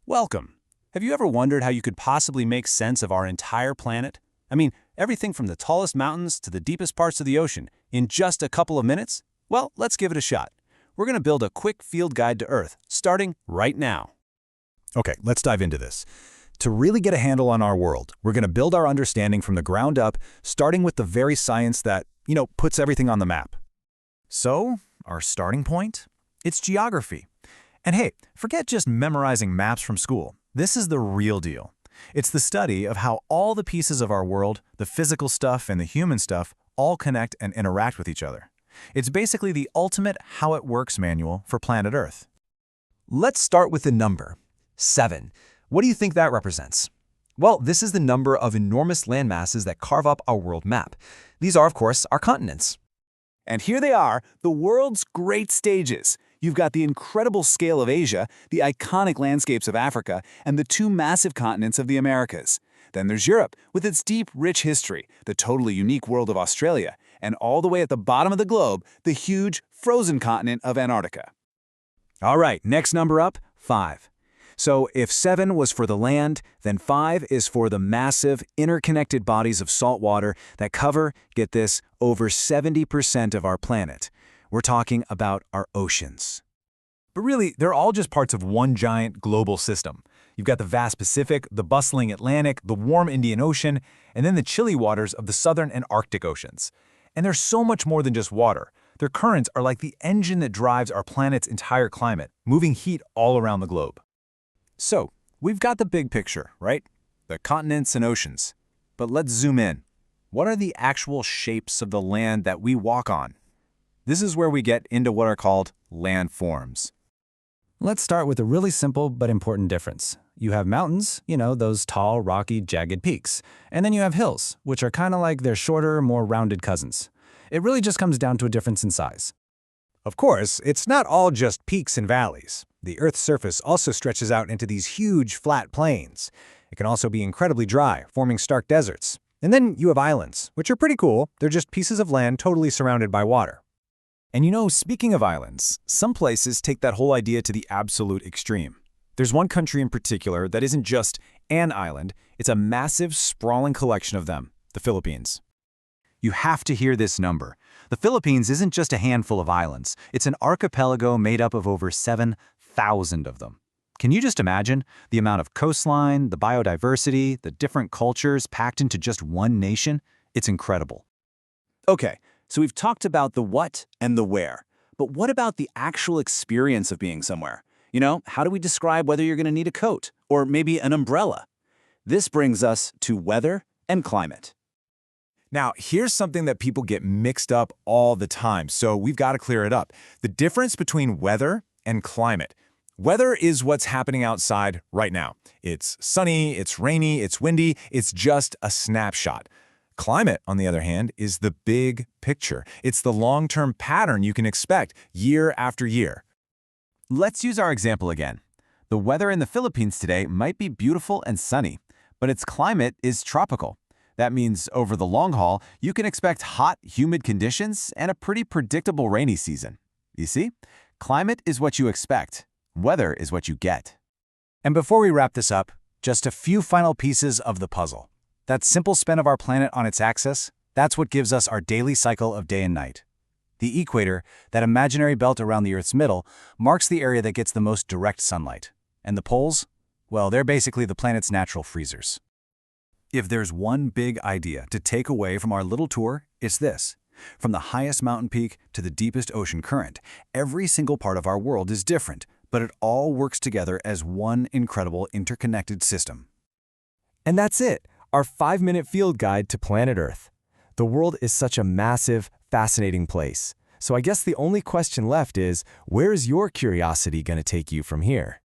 Welcome. Have you ever wondered how you could possibly make sense of our entire planet? I mean, everything from the tallest mountains to the deepest parts of the ocean in just a couple of minutes? Well, let's give it a shot. We're going to build a quick field guide to Earth, starting right now. Okay, let's dive into this. To really get a handle on our world, we're going to build our understanding from the ground up, starting with the very science that, puts everything on the map. So, our starting point? It's geography. And hey, forget just memorizing maps from school. This is the real deal. It's the study of how all the pieces of our world, the physical stuff and the human stuff, all connect and interact with each other. It's basically the ultimate how it works manual for planet Earth. Let's start with the number 7. What do you think that represents? Well, this is the number of enormous landmasses that carve up our world map. These are, of course, our continents. And here they are, the world's great stages. You've got the incredible scale of Asia, the iconic landscapes of Africa, and the two massive continents of the Americas. Then there's Europe, with its deep, rich history, the totally unique world of Australia, and all the way at the bottom of the globe, the huge, frozen continent of Antarctica. All right, next number up, 5. So if 7 was for the land, then 5 is for the massive, interconnected bodies of salt water that cover, get this, over 70% of our planet. We're talking about our oceans. But really, they're all just parts of one giant global system. You've got the vast Pacific, the bustling Atlantic, the warm Indian Ocean, and then the chilly waters of the Southern and Arctic Oceans. And they're so much more than just water. Their currents are like the engine that drives our planet's entire climate, moving heat all around the globe. So, we've got the big picture, right? The continents and oceans. But let's zoom in. What are the actual shapes of the land that we walk on? This is where we get into what are called landforms. Let's start with a really simple but important difference. You have mountains, those tall, rocky, jagged peaks. And then you have hills, which are kind of like their shorter, more rounded cousins. It really just comes down to a difference in size. Of course, it's not all just peaks and valleys. The Earth's surface also stretches out into these huge, flat plains. It can also be incredibly dry, forming stark deserts. And then you have islands, which are pretty cool. They're just pieces of land totally surrounded by water. And speaking of islands, some places take that whole idea to the absolute extreme. There's one country in particular that isn't just an island, it's a massive, sprawling collection of them, the Philippines. You have to hear this number. The Philippines isn't just a handful of islands, it's an archipelago made up of over 7,000 of them. Can you just imagine the amount of coastline, the biodiversity, the different cultures packed into just one nation? It's incredible. Okay, so we've talked about the what and the where. But what about the actual experience of being somewhere? How do we describe whether you're going to need a coat or maybe an umbrella? This brings us to weather and climate. Now, here's something that people get mixed up all the time, so we've got to clear it up. The difference between weather and climate. Weather is what's happening outside right now. It's sunny, it's rainy, it's windy, it's just a snapshot. Climate, on the other hand, is the big picture. It's the long-term pattern you can expect year after year. Let's use our example again. The weather in the Philippines today might be beautiful and sunny, but its climate is tropical. That means over the long haul, you can expect hot, humid conditions and a pretty predictable rainy season. You see? Climate is what you expect. Weather is what you get. And before we wrap this up, just a few final pieces of the puzzle. That simple spin of our planet on its axis, that's what gives us our daily cycle of day and night. The equator, that imaginary belt around the Earth's middle, marks the area that gets the most direct sunlight. And the poles? Well, they're basically the planet's natural freezers. If there's one big idea to take away from our little tour, it's this. From the highest mountain peak to the deepest ocean current, every single part of our world is different, but it all works together as one incredible interconnected system. And that's it, our 5-minute field guide to planet Earth. The world is such a massive, fascinating place. So I guess the only question left is, where's your curiosity going to take you from here?